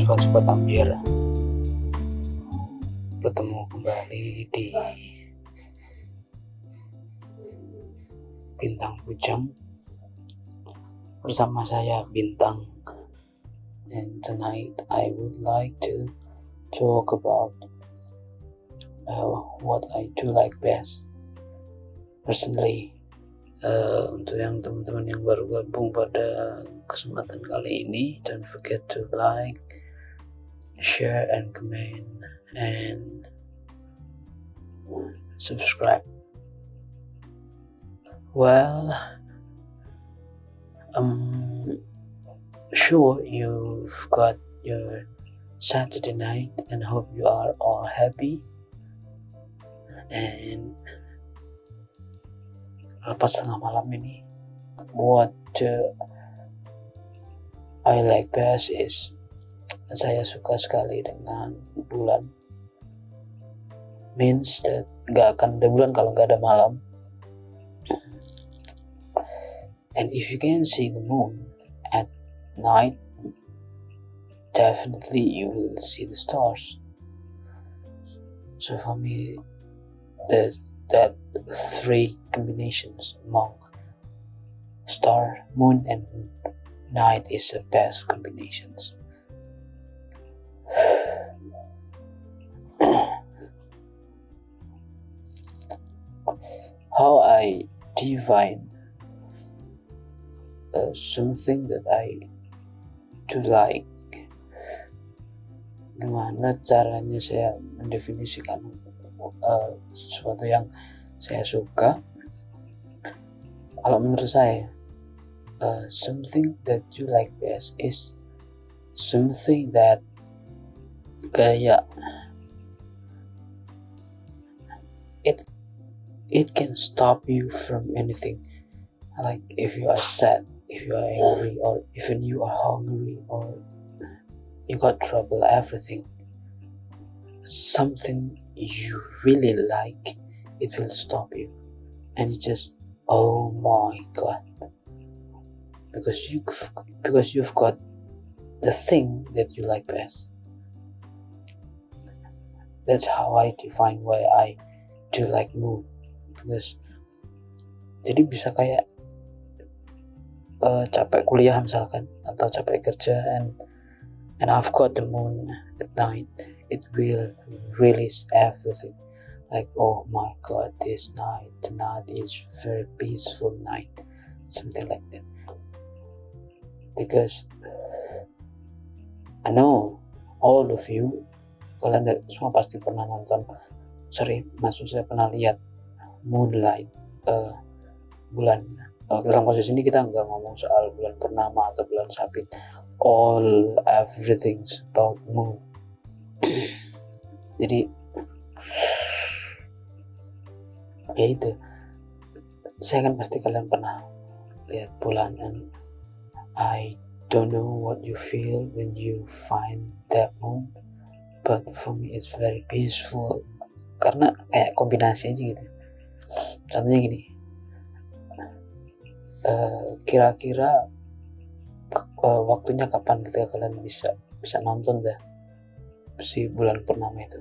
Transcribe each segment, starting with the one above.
sobat-sobat Amir, bertemu kembali di Bintang Bujang bersama saya Bintang. And tonight I would like to talk about what I do like best personally. Untuk yang teman-teman yang baru gabung pada kesempatan kali ini, don't forget to like, share, and comment, and subscribe. Well, I'm sure you've got your Saturday night and hope you are all happy. And lepas tengah malam ini, what I like best is saya suka sekali dengan bulan. Means that gak akan ada bulan kalau gak ada malam. And if you can see the moon at night, definitely you will see the stars. So for me, that three combinations among star, moon, and night is the best combinations. How I define something that I do like. Gimana caranya saya mendefinisikan sesuatu yang saya suka? Kalau menurut saya, something that you like best is something that kayak it can stop you from anything. Like if you are sad, if you are angry, or even you are hungry, or you got trouble, everything, something you really like, it will stop you, and you just, oh my god, because you've got the thing that you like best. That's how I define why I do like moon. Because jadi bisa kayak capek kuliah misalkan, atau capek kerja, and I've got the moon at night, it will release everything. Like, oh my god, tonight is very peaceful night, something like that. Because I know all of you, kalian semua pasti pernah pernah lihat moonlight, bulan. Dalam kasus ini kita nggak ngomong soal bulan purnama atau bulan sabit, everything's about moon. Jadi ya itu, saya kan pasti kalian pernah lihat bulan, and I don't know what you feel when you find that moon, but for me it's very peaceful, karena kayak kombinasi aja gitu. Contohnya gini, kira-kira waktunya kapan ketika kalian bisa nonton dah si bulan purnama itu?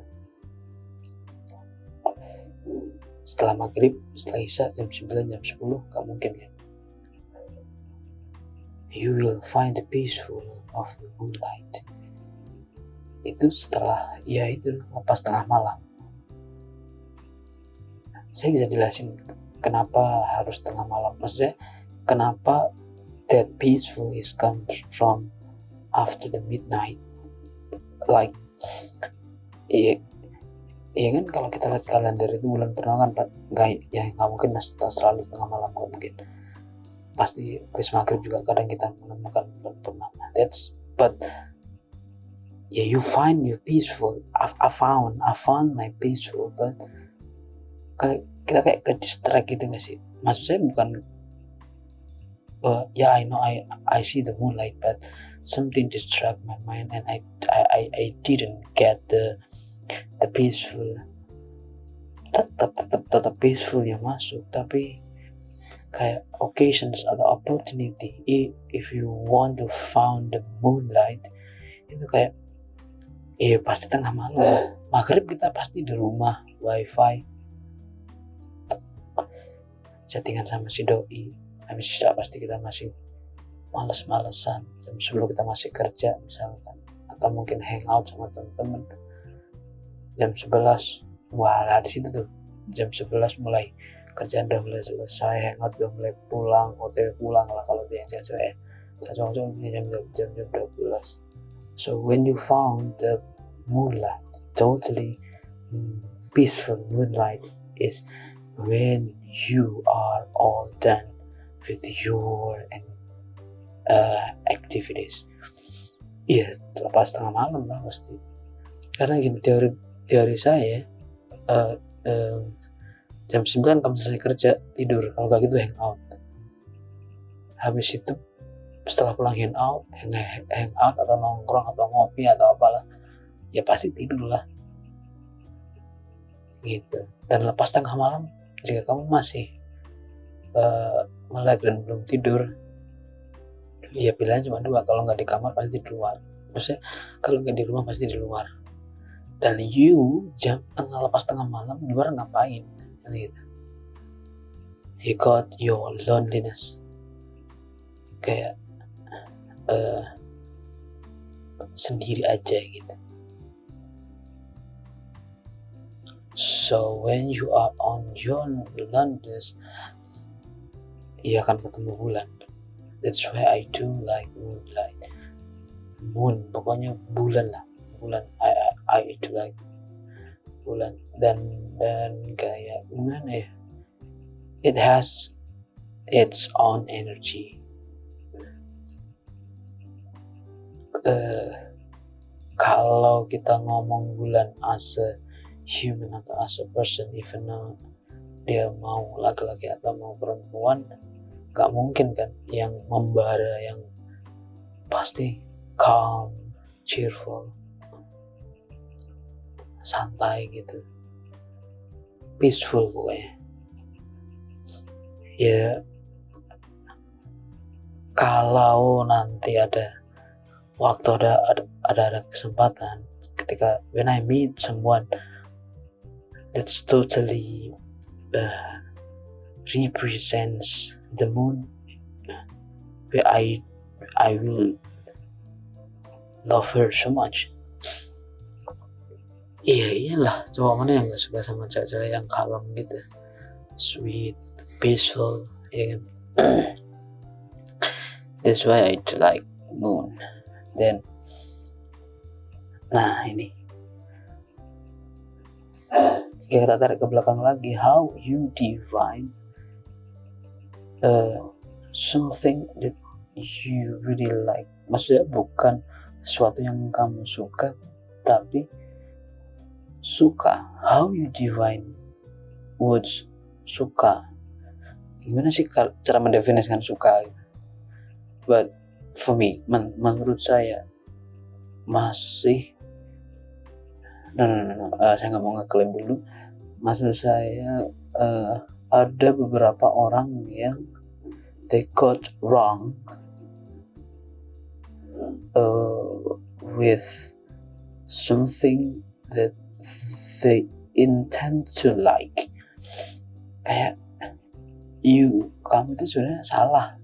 Setelah maghrib, setelah isya, jam 9, jam 10, gak mungkin kan? You will find the peaceful of the moonlight. Itu setelah, ya itu, lepas tengah malam. Saya bisa jelasin kenapa harus tengah malam. Maksudnya, kenapa that peaceful is comes from after the midnight. Like, iya kan, kalau kita lihat kalender itu bulan purnama kan nggak mungkin selalu tengah malam, nggak mungkin. Pasti habis maghrib juga kadang kita menemukan bulan purnama. But yeah, you find your peaceful. I found my peaceful, but kita kayak ke distract gitu nggak sih? Maksud saya bukan I know I see the moonlight, but something distract my mind, and I didn't get the peaceful. Tetap peaceful yang masuk, tapi kayak occasions atau opportunity, if you want to find the moonlight, itu kayak Pasti tengah malam lah. Maghrib kita pasti di rumah, wifi, chattingan sama si doi. Habis sisa pasti kita masih males-malesan. Jam 10 kita masih kerja misalkan, atau mungkin hangout sama teman-teman. Jam 11, wah lah di situ tuh. Jam 11 mulai kerjaan udah mulai selesai, hangout udah mulai pulang, OTW pulang lah kalau yang cewek. Jam 12. So when you found the moonlight, totally peaceful moonlight, is when you are all done with your activities. Lepas tengah malam lah pasti. Karena gini, teori saya, jam 9 kamu selesai kerja, tidur. Kalau gak gitu hangout. Habis itu setelah pulang hangout atau nongkrong atau ngopi atau apalah, ya pasti tidur lah gitu. Dan lepas tengah malam, jika kamu masih melek dan belum tidur, ya pilihan cuma dua. Kalau nggak di kamar pasti di luar. Maksudnya kalau nggak di rumah pasti di luar. Dan lepas tengah malam di luar ngapain gitu. You got your loneliness, kayak sendiri aja gitu. So when you are on your loneliness, ia akan ketemu bulan. That's why I do like moonlight. Moon, pokoknya bulan lah. Bulan, I do like bulan. Dan kayak gimana ya? It has its own energy. Kalau kita ngomong bulan as a human atau as a person, even dia mau laki-laki atau mau perempuan, gak mungkin kan yang membara, yang pasti calm, cheerful, santai gitu, peaceful pokoknya. Ya kalau nanti ada waktu, ada kesempatan, ketika when I meet someone that's totally represents the moon, where I will love her so much. Iyalah, cowok mana yang gak suka sama cewek-cewek yang kalem gitu, sweet, peaceful, ya kan? That's why I like moon. Then, nah ini, jika kita tarik ke belakang lagi, how you define something that you really like. Maksudnya bukan sesuatu yang kamu suka, tapi suka. How you define words suka? Gimana sih cara mendefinisikan suka? But for me, menurut saya masih saya nggak mau ngeklaim dulu. Maksud saya ada beberapa orang yang they got wrong with something that they intend to like. Kayak kamu itu sebenarnya salah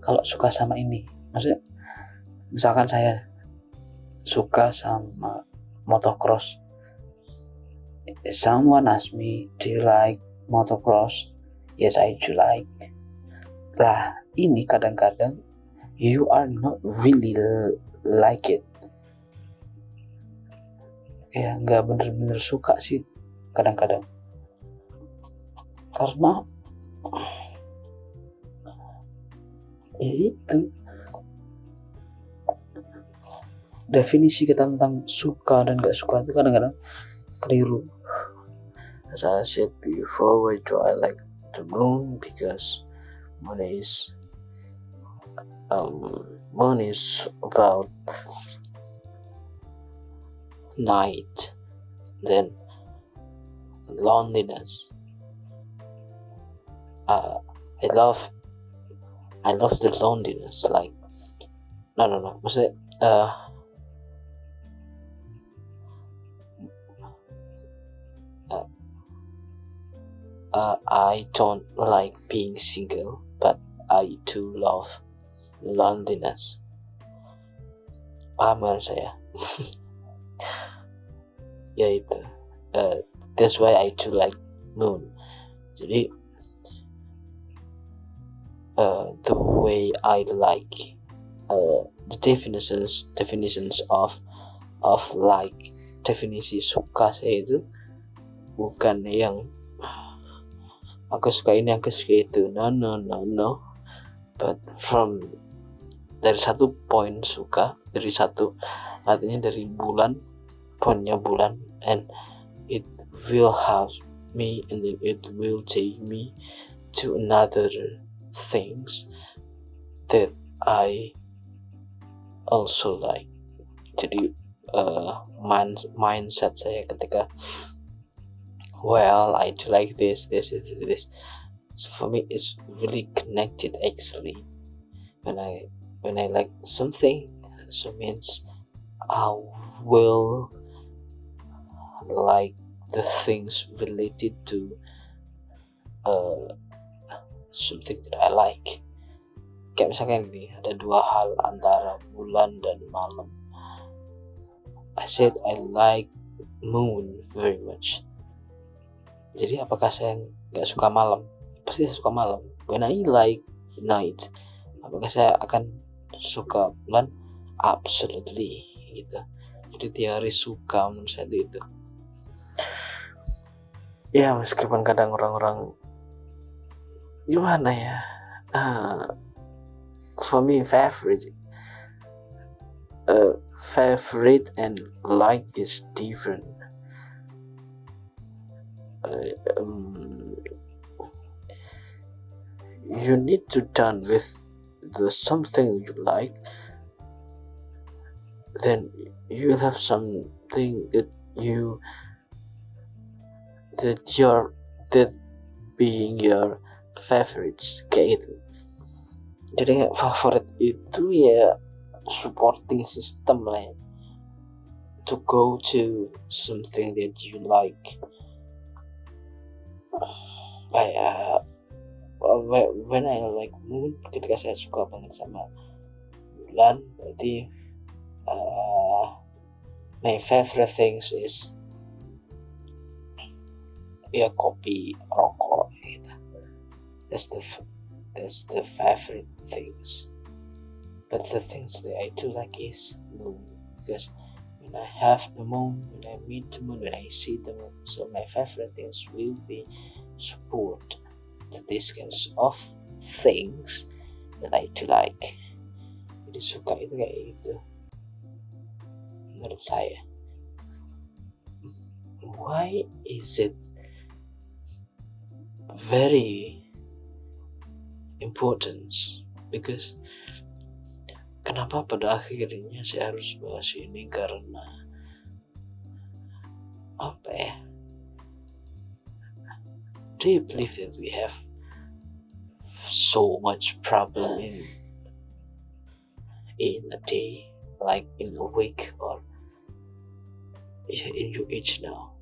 kalau suka sama ini. Maksudnya misalkan saya suka sama motocross, someone ask me, do you like motocross? Yes, I do like. Lah ini kadang-kadang you are not really like it, kayak nggak bener-bener suka sih kadang-kadang, karena ya itu definisi kita tentang suka dan gak suka itu kadang-kadang keliru. As I said before, why do I like the moon? Because moon is about night, then loneliness. I love the loneliness. Like no. Maksudnya I don't like being single, but I too love loneliness. Paham kan saya? Ya itu. That's why I too like moon. Jadi the way I like the definitions of like, definisi suka saya itu bukan yang aku suka ini, aku suka itu. No. But dari satu poin suka, dari satu artinya dari bulan, poinnya bulan, and it will have me, and then it will take me to another things that I also like. Jadi mindset saya ketika I do like this. So for me, it's really connected actually. When I like something, so means I will like the things related to something that I like. Kayak misalkan ini, ada dua hal antara bulan dan malam. I said I like moon very much. Jadi apakah saya nggak suka malam? Pasti saya suka malam. When I like night, apakah saya akan suka bulan? Absolutely, gitu. Jadi teori suka menurut saya itu. Ya meskipun kadang orang-orang gimana ya, for me favorite and like is different. You need to done with the something you like, then you will have something that being your favorites, kayak gitu. Jadi favorit itu ya supporting system lah ya, to go to something that you like. When I like moon, ketika saya suka banget sama bulan, berarti my favorite things is ya kopi, rokok gitu. That's the favorite things. But the things that I do like is moon, because when I have the moon, when I meet the moon, when I see the moon, so my favorite things will be support to these kinds of things that I do like. Jadi suka itu kayak gitu menurut saya. Why is it very important? Because kenapa pada akhirnya saya harus bahas ini, karena apa ya, do you believe that we have so much problem in a day, like in a week, or in your age now?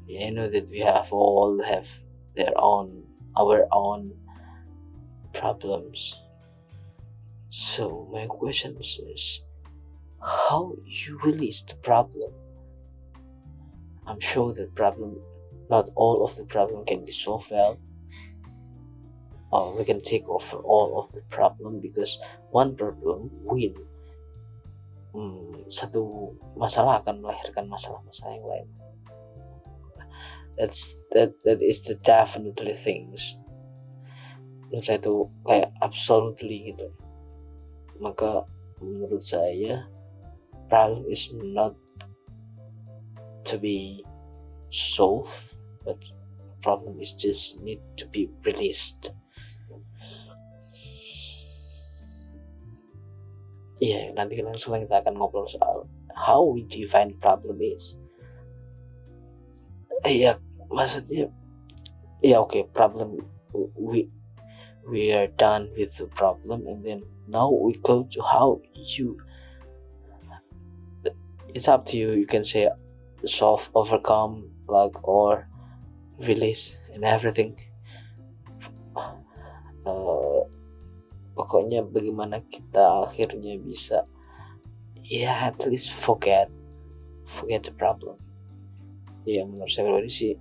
I know that we all have our own problems. So my question is, how you release the problem? I'm sure that not all of the problem can be solved well, or we can take over all of the problem, because one problem will satu masalah akan melahirkan masalah-masalah yang lain. That is the definitely things. Menurut saya itu kayak absolutely gitu. Maka menurut saya problem is not to be solved, but problem is just need to be released. Iya, nanti langsung kita akan ngobrol soal how we define problem is. Iya, maksudnya ya oke, problem we are done with the problem, and then now we go to how you, it's up to you. You can say solve, overcome, like, or release and everything. Pokoknya bagaimana kita akhirnya bisa at least forget the problem. Menurut saya pribadi sih,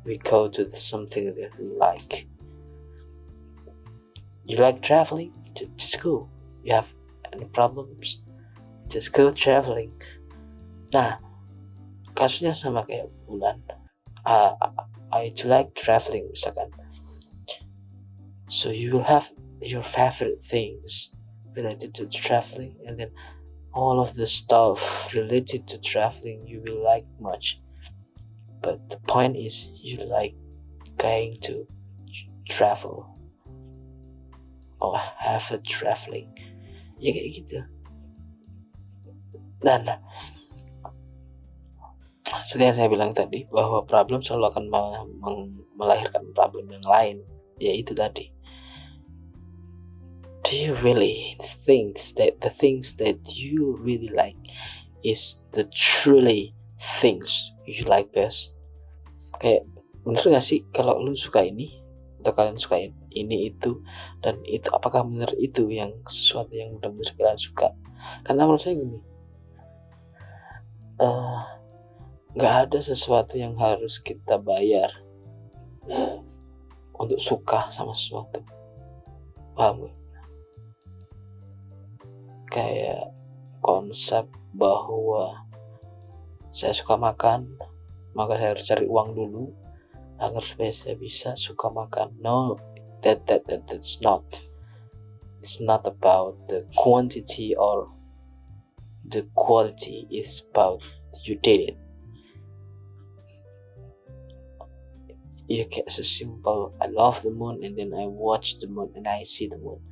we go to something that we like. You like traveling? Just go. You have any problems? Just go traveling. Nah, kasusnya sama kayak Bulan. I like traveling misalkan. So you will have your favorite things related to traveling, and then all of the stuff related to traveling you will like much. But the point is, you like going to travel or have a traveling. Kayak gitu. Dan seperti yang saya bilang tadi, bahwa problem selalu akan melahirkan problem yang lain, yaitu tadi, do you really think that the things that you really like is the truly things you like best? Kayak bener gak sih kalau lu suka ini atau kalian suka ini itu dan itu, apakah benar itu yang sesuatu yang benar-benar kalian suka? Karena menurut saya gini, gak ada sesuatu yang harus kita bayar untuk suka sama sesuatu. Paham gak? Kayak konsep bahwa saya suka makan, maka saya harus cari uang dulu agar supaya saya bisa suka makan. No, that's not. It's not about the quantity or the quality. It's about you did it. Kayak so simple. I love the moon, and then I watch the moon and I see the moon.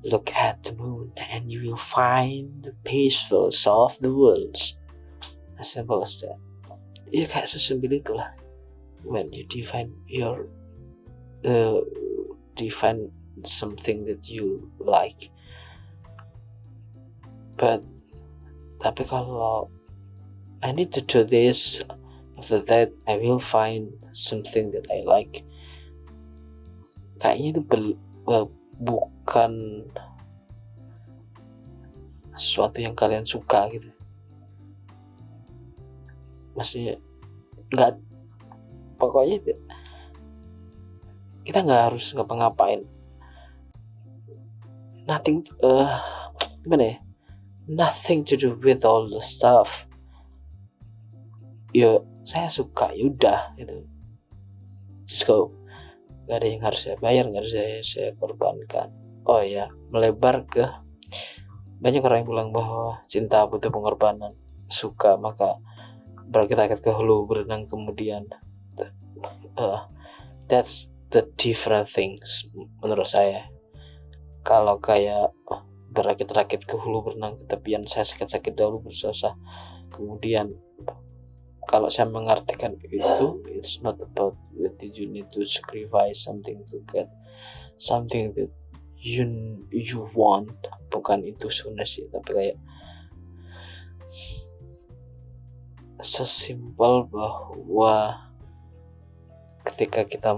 Look at the moon and you will find the peaceful of the world. As simple as that. Kayak sesimpel itulah. When you define define something that you like. But tapi kalau I need to do this, after that I will find something that I like, kayaknya itu bukan sesuatu yang kalian suka gitu. Maksudnya nggak, pokoknya kita nggak harus ngapa-ngapain. Nothing nothing to do with all the stuff. Saya suka, yaudah gitu, just go. Gak ada yang harus saya bayar, gak harus saya korbankan. Melebar ke banyak orang yang bilang bahwa cinta butuh pengorbanan, suka maka berakit-akit ke hulu berenang kemudian. That's the different things menurut saya. Kalau kayak berakit-rakit ke hulu berenang ke tepian, saya sakit-sakit dahulu bersusah kemudian. Kalau saya mengartikan itu, it's not about that you need to sacrifice something to get something that you want. Bukan itu sebenarnya sih, tapi kayak sesimpel bahwa ketika kita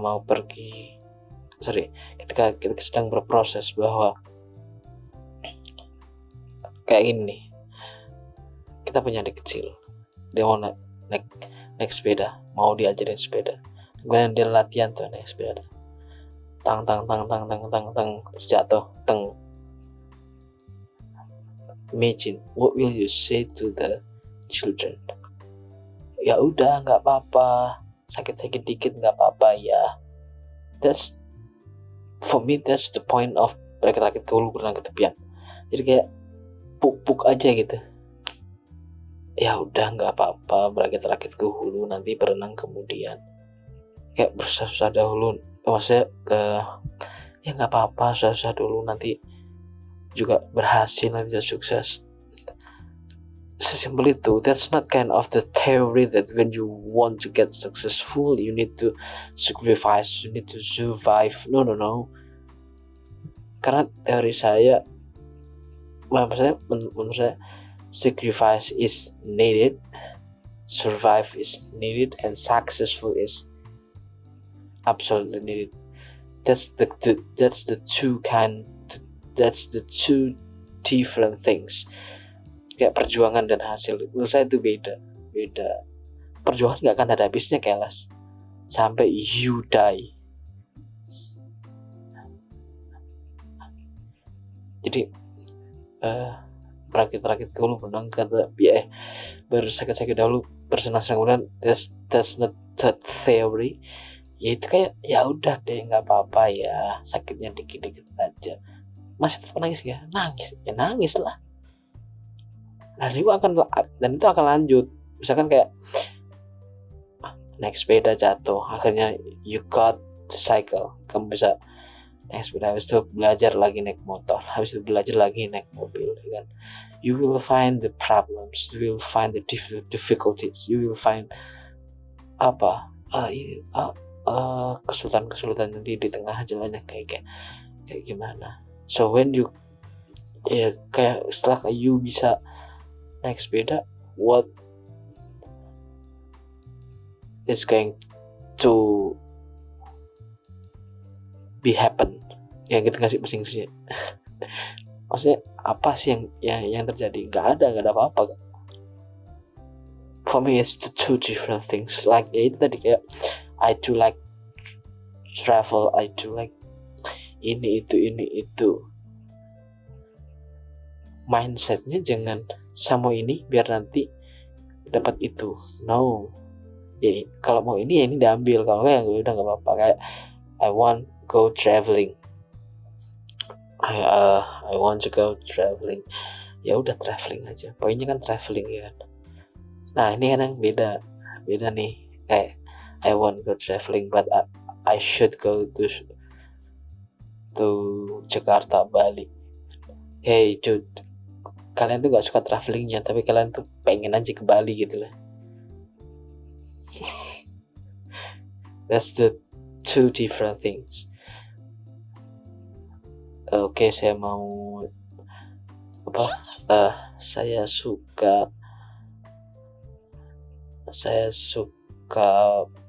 ketika kita sedang berproses bahwa kayak gini, kita punya adik kecil, dia mau naik sepeda, mau diajarin sepeda, kemudian dia latihan tuh naik sepeda, tang terus jatuh, imagine what will you say to the children? Ya udah, nggak apa-apa, sakit dikit nggak apa-apa ya. That's for me, that's the point of berakit-rakit ke hulu berenang ke tepian. Jadi kayak pupuk aja gitu. Ya udah, nggak apa-apa, berakit-rakit ke hulu, nanti berenang kemudian. Kayak bersusah dahulu, maksudnya ya nggak apa-apa, susah dulu, nanti juga berhasil, nanti sukses. Sesimpel itu. That's not kind of the theory that when you want to get successful you need to sacrifice, you need to survive. No. Karena teori saya, menurut saya sacrifice is needed, survive is needed, and successful is absolutely needed. That's the two different things. Kayak perjuangan dan hasil, menurut saya itu beda. Perjuangan nggak akan ada habisnya, kelas, sampai you die. Jadi berakit-rakit dahulu, menang kata bersakit-sakit dahulu, bersenang-senang kemudian. That's not that theory. Ya itu kayak ya udah deh, nggak apa-apa ya, sakitnya dikit-dikit aja. Masih tetap nangis ya, nangis lah. Dan itu akan lanjut. Misalkan kayak naik sepeda jatuh, akhirnya you got the cycle, kamu bisa naik sepeda, habis itu belajar lagi naik motor, habis itu belajar lagi naik mobil, kan? You will find the problems, you will find the difficulties, you will find kesulitan di tengah jalannya kayak gimana. So when you kayak setelah you bisa naik sepeda, what is going to be happen, yang kita kasih bahasa Inggrisnya. Maksudnya apa sih yang terjadi? Nggak ada apa-apa. For me it's the two different things. Like ya itu tadi, kayak I do like travel, I do like ini itu. Mindsetnya jangan sama ini biar nanti dapat itu. No. Ya, kalau mau ini ya ini diambil, kalau enggak ya udah nggak apa-apa. Kayak I want go traveling, I want to go traveling, ya udah traveling aja, poinnya kan traveling ya kan. Nah ini kadang beda nih, kayak I want go traveling but I should go to Jakarta, Bali. Hey dude, kalian tuh gak suka travelingnya, tapi kalian tuh pengen aja ke Bali gitu lah. That's the two different things. Oke, saya mau saya suka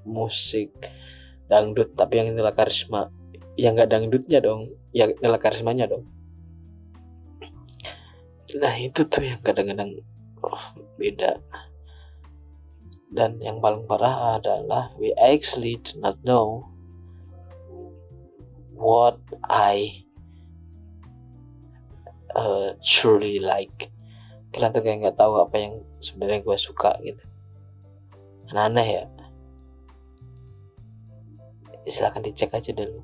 musik dangdut, tapi yang nilai karisma, yang nggak dangdutnya dong, yang nilai karismanya dong. Nah itu tuh yang kadang-kadang beda. Dan yang paling parah adalah we actually do not know what I truly like. Kalian tuh kayak nggak tahu apa yang sebenarnya gue suka gitu. Aneh ya. Silahkan dicek aja dulu.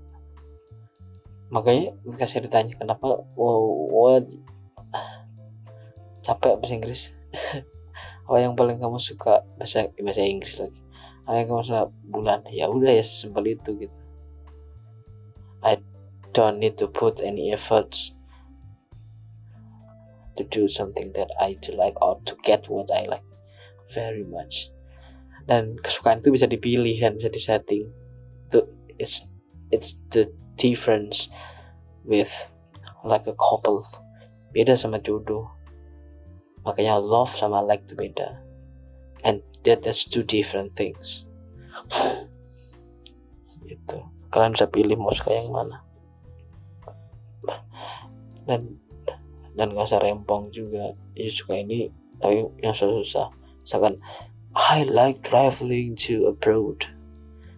Makanya ketika saya ditanya kenapa what capek bahasa Inggris. Apa yang paling kamu suka, bahasa Inggris lagi, apa yang kamu suka bulan, ya udah ya sesimpel itu gitu. I don't need to put any efforts to do something that I do like or to get what I like very much. Dan kesukaan itu bisa dipilih dan bisa disetting. It's the difference with like a couple. Beda sama jodoh. Makanya love sama like itu beda. And that's two different things. Gitu. Kalian bisa pilih mau suka yang mana. Dan gak usah rempong juga. Ya suka ini tapi yang susah. Misalkan I like traveling to abroad.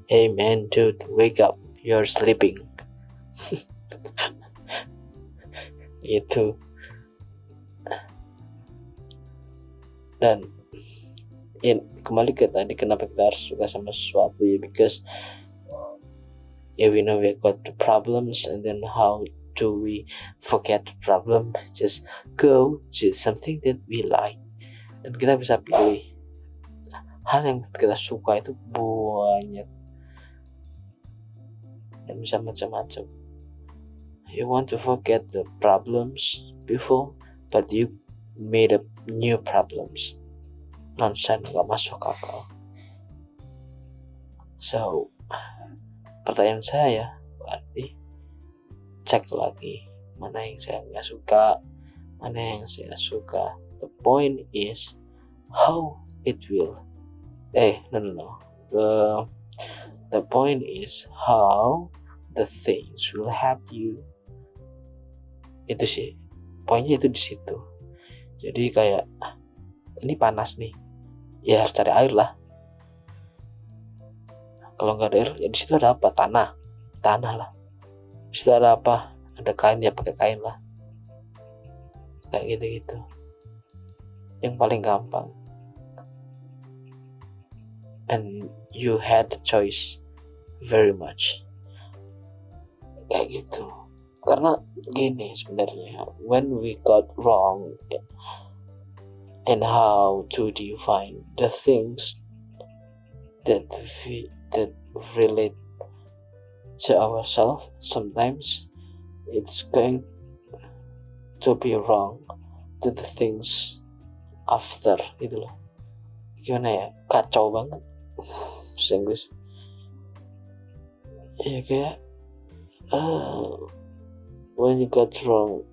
Hey man, dude, wake up. You're sleeping. Gitu. Dan kembali ke tadi, kenapa kita harus suka sama sesuatu ya, because we know we got the problems, and then how do we forget the problem? Just go to something that we like, dan kita bisa pilih hal yang kita suka itu banyak dan bisa macam-macam. You want to forget the problems before, but you made up new problems. Nonsense, gak masuk akal. So pertanyaan saya berarti cek lagi mana yang saya gak suka, mana yang saya suka. The point is how it will the the point is how the things will help you. Itu sih, poinnya itu di situ. Jadi kayak ini panas nih, ya harus cari air lah. Kalau nggak ada air, ya di situ ada apa? Tanah lah. Di situ ada apa? Ada kain, ya pakai kain lah. Kayak gitu-gitu. Yang paling gampang. And you had the choice very much. Kayak gitu. Karena gini sebenarnya, when we got wrong and how to define the things that relate to ourselves, sometimes it's going to be wrong to the things after, gitu loh. Gimana ya, kacau banget bahasa Inggris ya, kayak when you got wrong,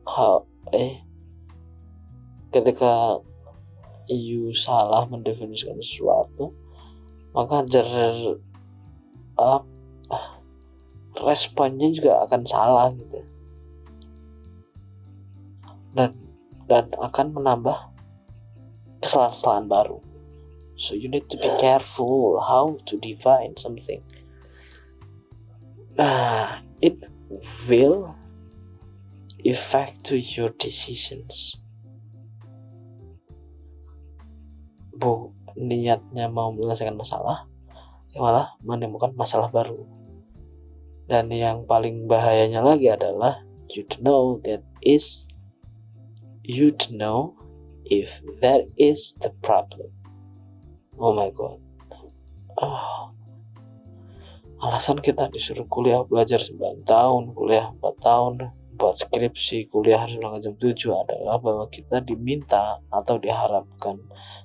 ketika you salah mendefinisikan sesuatu, maka responnya juga akan salah gitu, dan akan menambah kesalahan-kesalahan baru. So you need to be careful how to define something. It will affect to your decisions. Niatnya mau menyelesaikan masalah, malah menemukan masalah baru. Dan yang paling bahayanya lagi adalah you know if that is the problem. Oh my god. Alasan kita disuruh kuliah belajar 9 tahun, kuliah 4 tahun, buat skripsi, kuliah harus pulang jam 7 adalah bahwa kita diminta atau diharapkan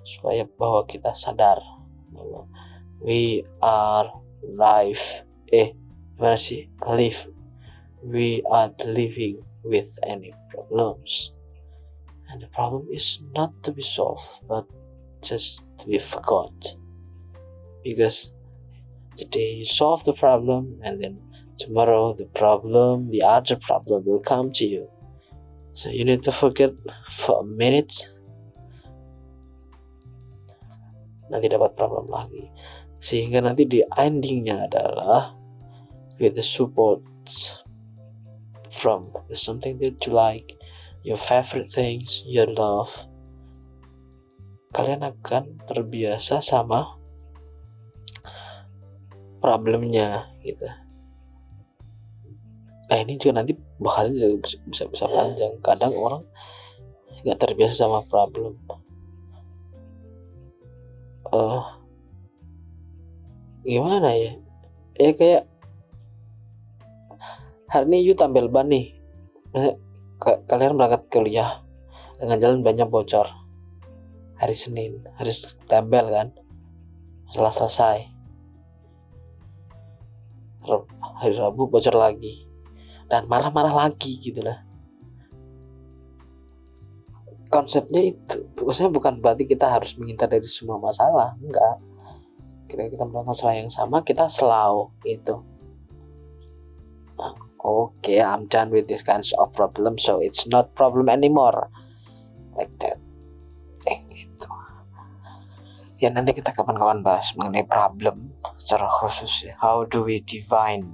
supaya bahwa kita sadar bahwa we are living with any problems, and the problem is not to be solved but just to be forgot, because today you solve the problem and then tomorrow the other problem will come to you. So you need to forget for a minute, nanti dapat problem lagi, sehingga nanti di endingnya adalah with the support from something that you like, your favorite things, your love, kalian akan terbiasa sama problemnya gitu. Ini juga nanti bahasanya juga bisa panjang. Kadang orang nggak terbiasa sama problem. Gimana ya? Kayak hari ini you tampil ban nih. Kalian berangkat kuliah dengan jalan banyak bocor. Hari Senin harus tempel kan, masalah selesai. Hari Rabu bocor lagi dan marah-marah lagi gitu lah. Konsepnya itu maksudnya bukan berarti kita harus menghindar dari semua masalah, enggak. Kita melakukan masalah yang sama, kita selalu itu okay, I'm done with this kinds of problem, so it's not problem anymore, like that. Gitu. Ya nanti kita kapan-kapan bahas mengenai problem secara khusus ya. How do we define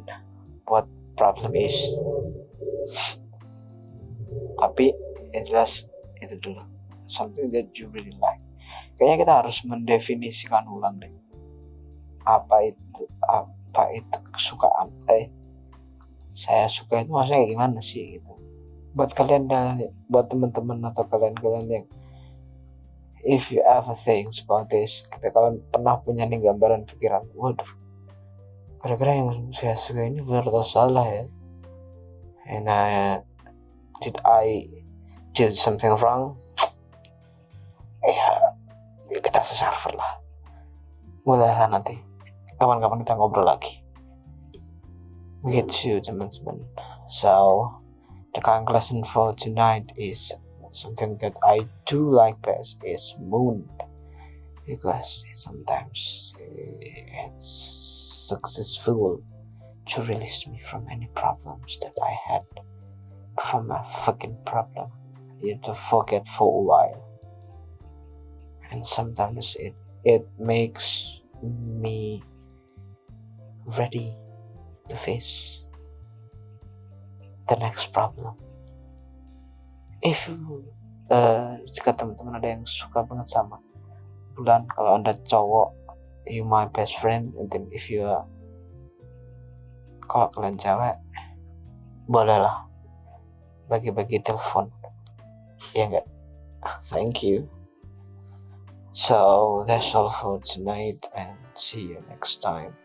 what problem is? Tapi yang jelas itu dulu, something that you really like. Kayaknya kita harus mendefinisikan ulang deh, apa itu kesukaan. Saya suka itu maksudnya kayak gimana sih gitu. Buat kalian dan buat teman-teman atau kalian yang if you ever think about this, ketika kalian pernah punya nih gambaran pikiran, waduh, kira-kira yang saya suka ini benar atau salah ya? And did I do something wrong? Ya kita se-server lah. Mulailah nanti. Kapan-kapan kita ngobrol lagi. Begitu teman-teman. So the conclusion for tonight is something that I do like best is moon, because sometimes it's successful to release me from any problems that I had, from a fucking problem. You have to forget for a while, and sometimes it makes me ready to face the next problem. If jika teman-teman ada yang suka banget sama bulan, kalau Anda cowok, you my best friend, and then if you kalau kalian cewek, bolehlah bagi-bagi telepon, ya enggak? Thank you. So that's all for tonight, and see you next time.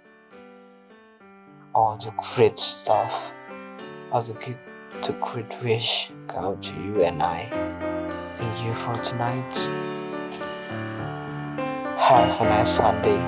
All the great stuff, all the great wish come to you and I. Thank you for tonight. Have a nice Sunday.